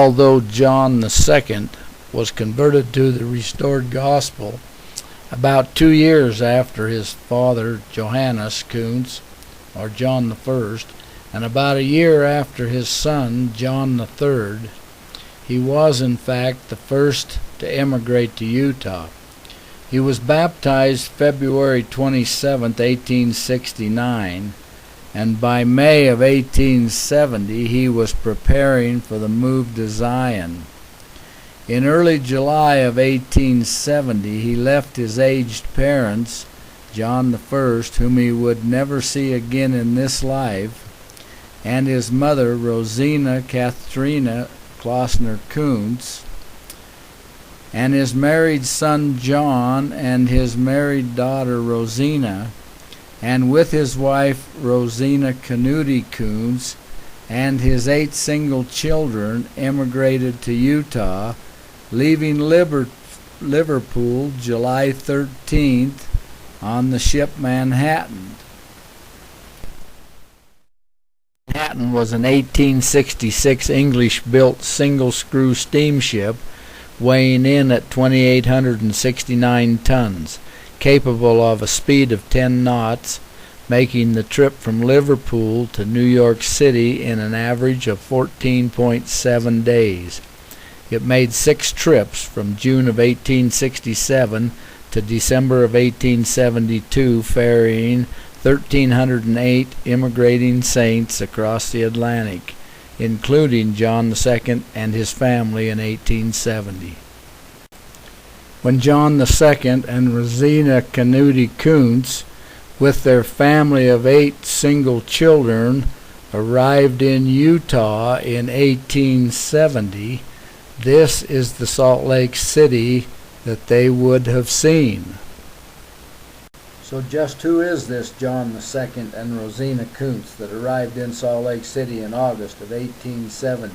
although John II was converted to the restored gospel about 2 years after his father Johannes Kunz, or John I, and about a year after his son John III, he was in fact the first to emigrate to Utah. He was baptized February 27, 1869, and by May of 1870 he was preparing for the move to Zion. In early July of 1870 he left his aged parents, John I, whom he would never see again in this life, and his mother, Rosina Katharina Klossner Kunz, and his married son John and his married daughter Rosina, and with his wife Rosina Canuti Kunz and his 8 single children emigrated to Utah, leaving Liverpool July 13th on the ship Manhattan. Manhattan was an 1866 English-built single-screw steamship weighing in at 2,869 tons, capable of a speed of 10 knots, making the trip from Liverpool to New York City in an average of 14.7 days. It made 6 trips from June of 1867 to December of 1872, ferrying 1,308 immigrating saints across the Atlantic, including John II and his family in 1870. When John II and Rosina Canuti Kunz, with their family of 8 single children, arrived in Utah in 1870, this is the Salt Lake City that they would have seen. So just who is this John II and Rosina Kunz that arrived in Salt Lake City in August of 1870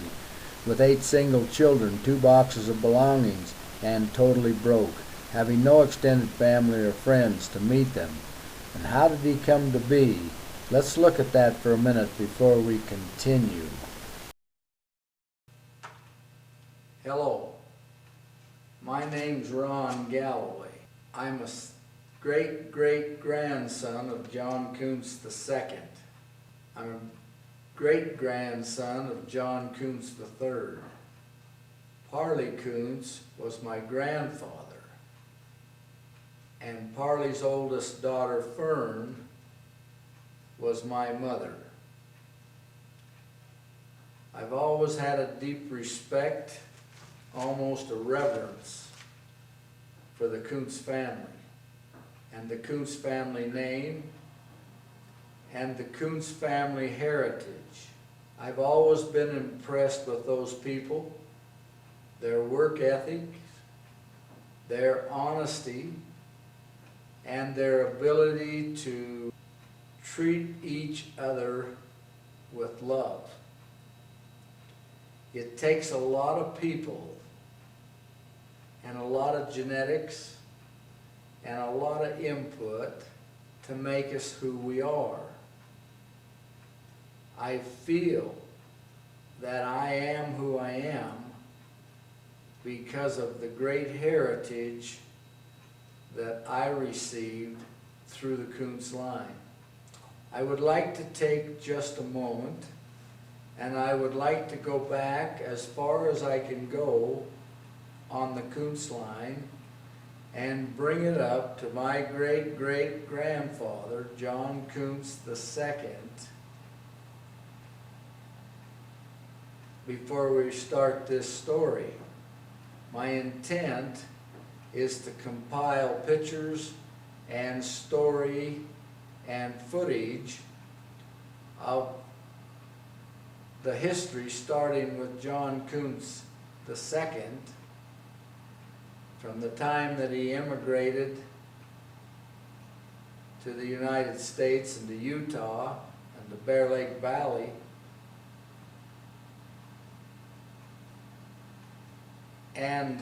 with 8 single children, 2 boxes of belongings, and totally broke, having no extended family or friends to meet them? And how did he come to be? Let's look at that for a minute before we continue. Hello, my name's Ron Galloway. I'm a great-great-grandson of John Kunz II. I'm a great-grandson of John Kunz III. Parley Kunz was my grandfather, and Parley's oldest daughter, Fern, was my mother. I've always had a deep respect, almost a reverence, for the Kunz family, and the Kunz family name, and the Kunz family heritage. I've always been impressed with those people, their work ethic, their honesty, and their ability to treat each other with love. It takes a lot of people and a lot of genetics and a lot of input to make us who we are. I feel that I am who I am because of the great heritage that I received through the Kunz line. I would like to take just a moment, and I would like to go back as far as I can go on the Kunz line and bring it up to my great-great-grandfather, John Kunz II, before we start this story. My intent is to compile pictures and story and footage of the history starting with John Kunz II, from the time that he immigrated to the United States and to Utah and the Bear Lake Valley, and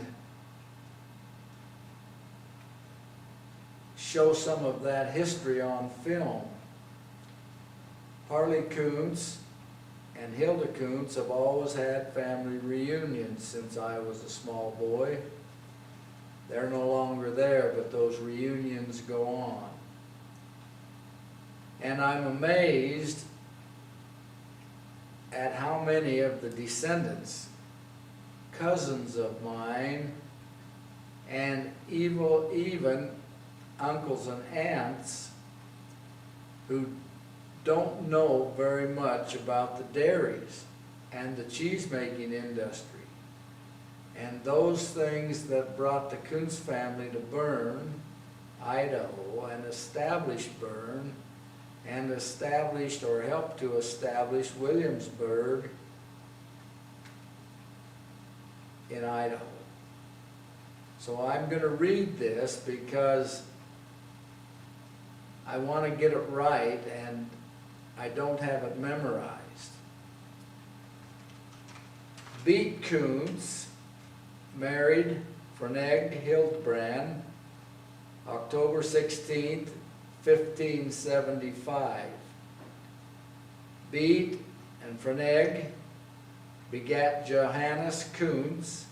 show some of that history on film. Parley Kunz and Hilda Kunz have always had family reunions since I was a small boy. They're no longer there, but those reunions go on. And I'm amazed at how many of the descendants, cousins of mine, and even uncles and aunts who don't know very much about the dairies and the cheese-making industry and those things that brought the Kunz family to Bern, Idaho, and established Bern, and established or helped to establish Williamsburg in Idaho. So I'm going to read this because I want to get it right and I don't have it memorized. Beat Kunz married Freneg Hildebrand October 16th, 1575. Beat and Freneg begat Johannes Kunz.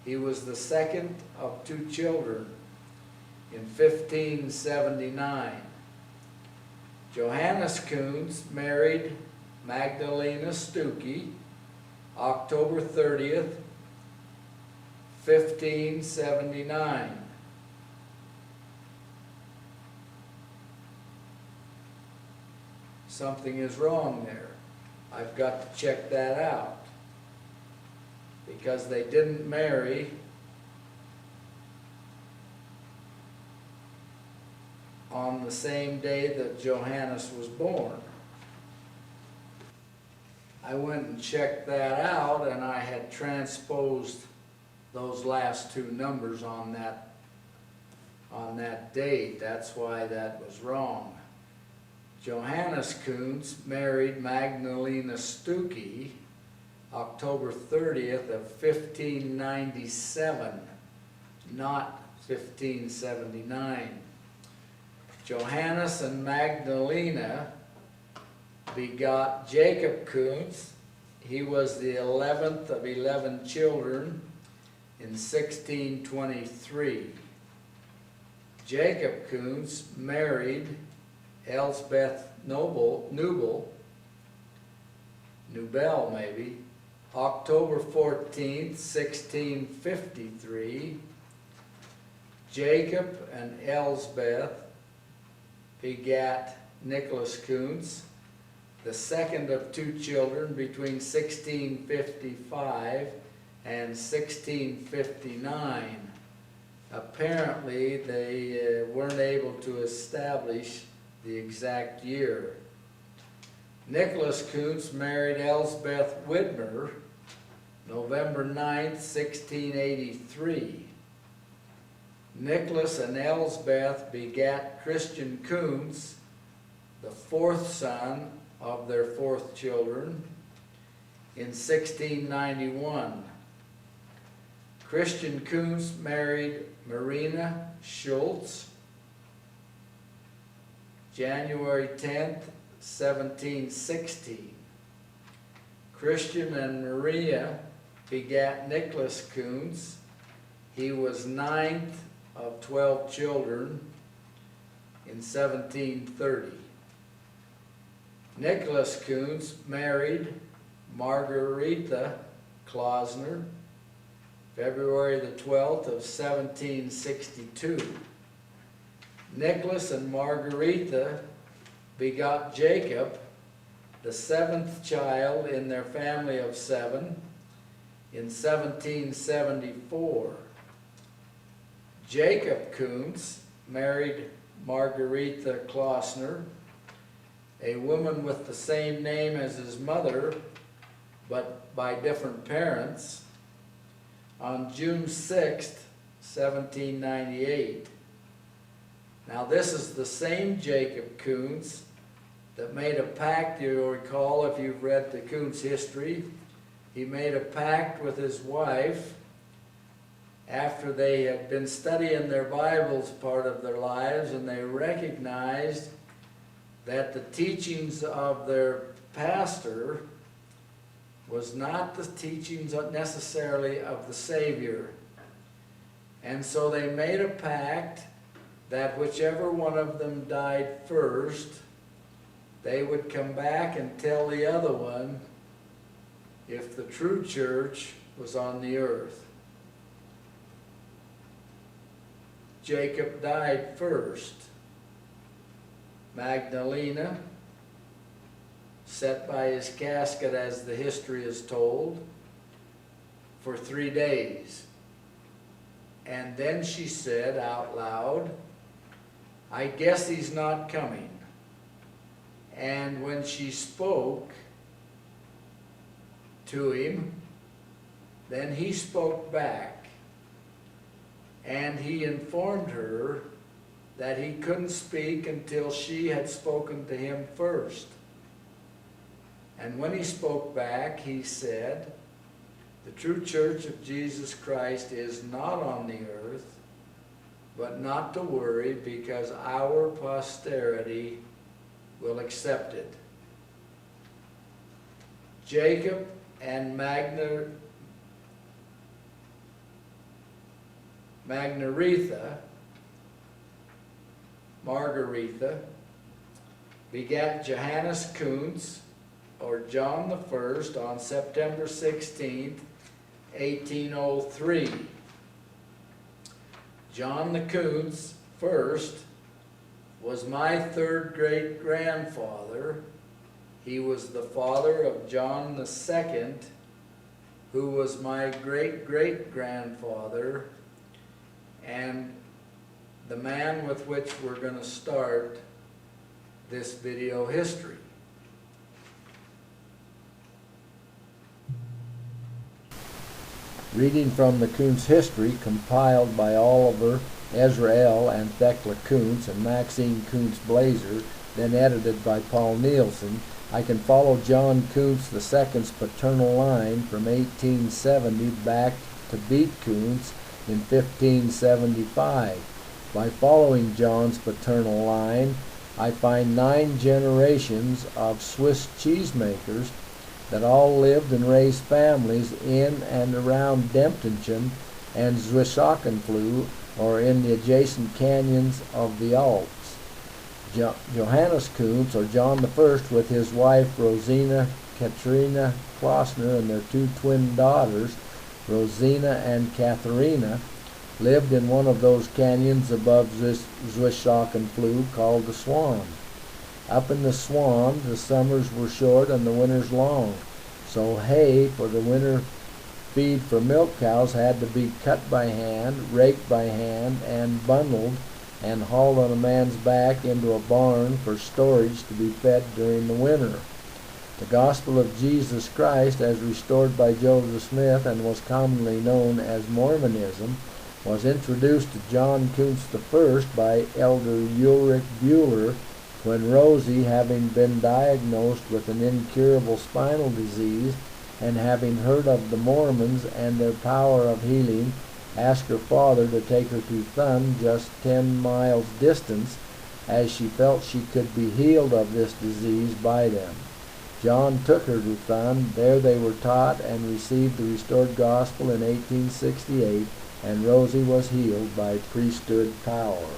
He was the second of 2 children in 1579. Johannes Kunz married Magdalena Stuckey October 30th, 1579. Something is wrong there. I've got to check that out because they didn't marry on the same day that Johannes was born. I went and checked that out, and I had transposed those last 2 numbers on that date. That's why that was wrong. Johannes Kunz married Magdalena Stuckey October 30th of 1597, not 1579. Johannes and Magdalena begot Jacob Kunz. He was the 11th of 11 children in 1623. Jacob Kunz married Elsbeth Nubel, October 14th, 1653. Jacob and Elsbeth begat Nicholas Kunz, the second of 2 children between 1655 and 1659. Apparently, they weren't able to establish the exact year. Nicholas Kunz married Elsbeth Widmer, November 9th, 1683. Nicholas and Elsbeth begat Christian Kunz, the 4th son of their 4th children, in 1691. Christian Kunz married Marina Schultz, January 10th, 1716. Christian and Maria begat Nicholas Kunz. He was 9th of 12 children in 1730. Nicholas Kunz married Margarita Klausner, February the 12th of 1762. Nicholas and Margarita begot Jacob, the 7th child in their family of 7, in 1774. Jacob Kunz married Margarita Klausner, a woman with the same name as his mother, but by different parents, on June 6th, 1798. Now this is the same Jacob Kunz that made a pact, you'll recall if you've read the Kunz history. He made a pact with his wife after they had been studying their Bibles part of their lives, and they recognized that the teachings of their pastor was not the teachings necessarily of the Savior. And so they made a pact that whichever one of them died first, they would come back and tell the other one if the true church was on the earth. Jacob died first. Magdalena sat by his casket, as the history is told, for 3 days. And then she said out loud, "I guess he's not coming." And when she spoke to him, then he spoke back, and he informed her that he couldn't speak until she had spoken to him first. And when he spoke back, he said, "The true church of Jesus Christ is not on the earth, but not to worry, because our posterity will accept it." Jacob and Margaretha begat Johannes Kunz, or John the First, on September 16th, 1803. John the Kunz first was my third great-grandfather. He was the father of John the Second, who was my great-great-grandfather, and the man with which we're going to start this video history. Reading from the Kunz history compiled by Oliver Ezrael and Thekla Kunz and Maxine Kunz Blazer, then edited by Paul Nielsen, I can follow John Kunz II's paternal line from 1870 back to Beat Kunz in 1575. By following John's paternal line, I find 9 generations of Swiss cheesemakers that all lived and raised families in and around Demptonshire and Zwischenfluh, or in the adjacent canyons of the Alps. Johannes Kunz, or John I, with his wife Rosina Katrina Klossner and their 2 twin daughters, Rosina and Katharina, lived in one of those canyons above Zwischenfluh called the Swan. Up in the Swan, the summers were short and the winters long, so hay for the winter feed for milk cows had to be cut by hand, raked by hand, and bundled and hauled on a man's back into a barn for storage to be fed during the winter. The gospel of Jesus Christ, as restored by Joseph Smith and was commonly known as Mormonism, was introduced to John Kunz I by Elder Ulrich Buehler when Rosie, having been diagnosed with an incurable spinal disease and having heard of the Mormons and their power of healing, asked her father to take her to Thun, just 10 miles distance, as she felt she could be healed of this disease by them. John took her to Thun. There they were taught and received the restored gospel in 1868, and Rosie was healed by priesthood power.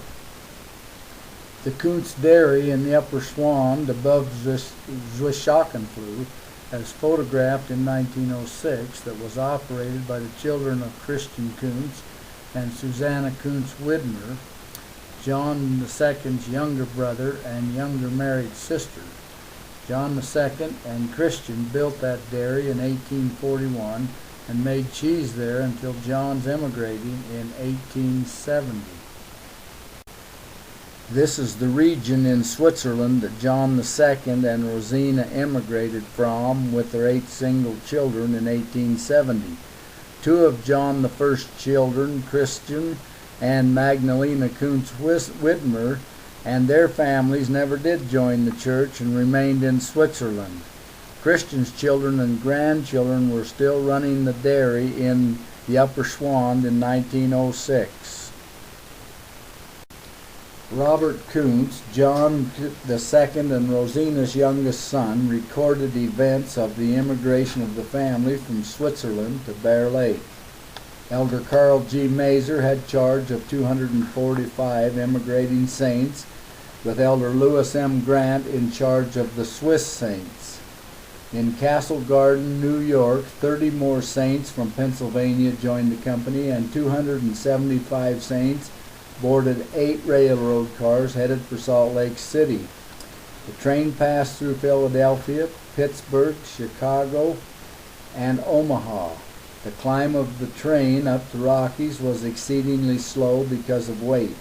The Kunz Dairy in the Upper Swan, above Zwischenfluh, as photographed in 1906, that was operated by the children of Christian Kunz and Susanna Kunz Widmer, John II's younger brother and younger married sister. John II and Christian built that dairy in 1841 and made cheese there until John's emigrating in 1870. This is the region in Switzerland that John II and Rosina emigrated from with their 8 single children in 1870. 2 of John I's children, Christian and Magdalena Kunz Widmer, and their families never did join the church and remained in Switzerland. Christian's children and grandchildren were still running the dairy in the Upper Swan in 1906. Robert Kunz, John II and Rosina's youngest son, recorded events of the immigration of the family from Switzerland to Bear Lake. Elder Carl G. Mazer had charge of 245 immigrating saints, with Elder Lewis M. Grant in charge of the Swiss saints. In Castle Garden, New York, 30 more saints from Pennsylvania joined the company, and 275 saints boarded 8 railroad cars headed for Salt Lake City. The train passed through Philadelphia, Pittsburgh, Chicago, and Omaha. The climb of the train up the Rockies was exceedingly slow because of weight.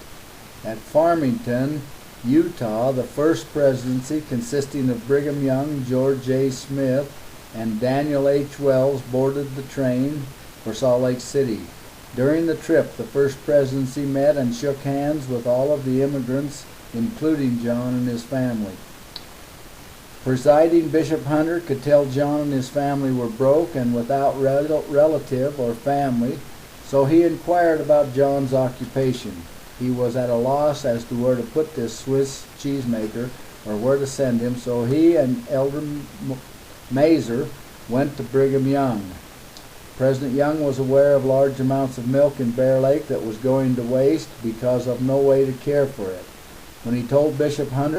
At Farmington, Utah, the first presidency, consisting of Brigham Young, George A. Smith, and Daniel H. Wells, boarded the train for Salt Lake City. During the trip, the first presidency met and shook hands with all of the immigrants, including John and his family. Presiding Bishop Hunter could tell John and his family were broke and without relative or family, so he inquired about John's occupation. He was at a loss as to where to put this Swiss cheesemaker or where to send him, so he and Elder Mazer went to Brigham Young. President Young was aware of large amounts of milk in Bear Lake that was going to waste because of no way to care for it. When he told Bishop Hunter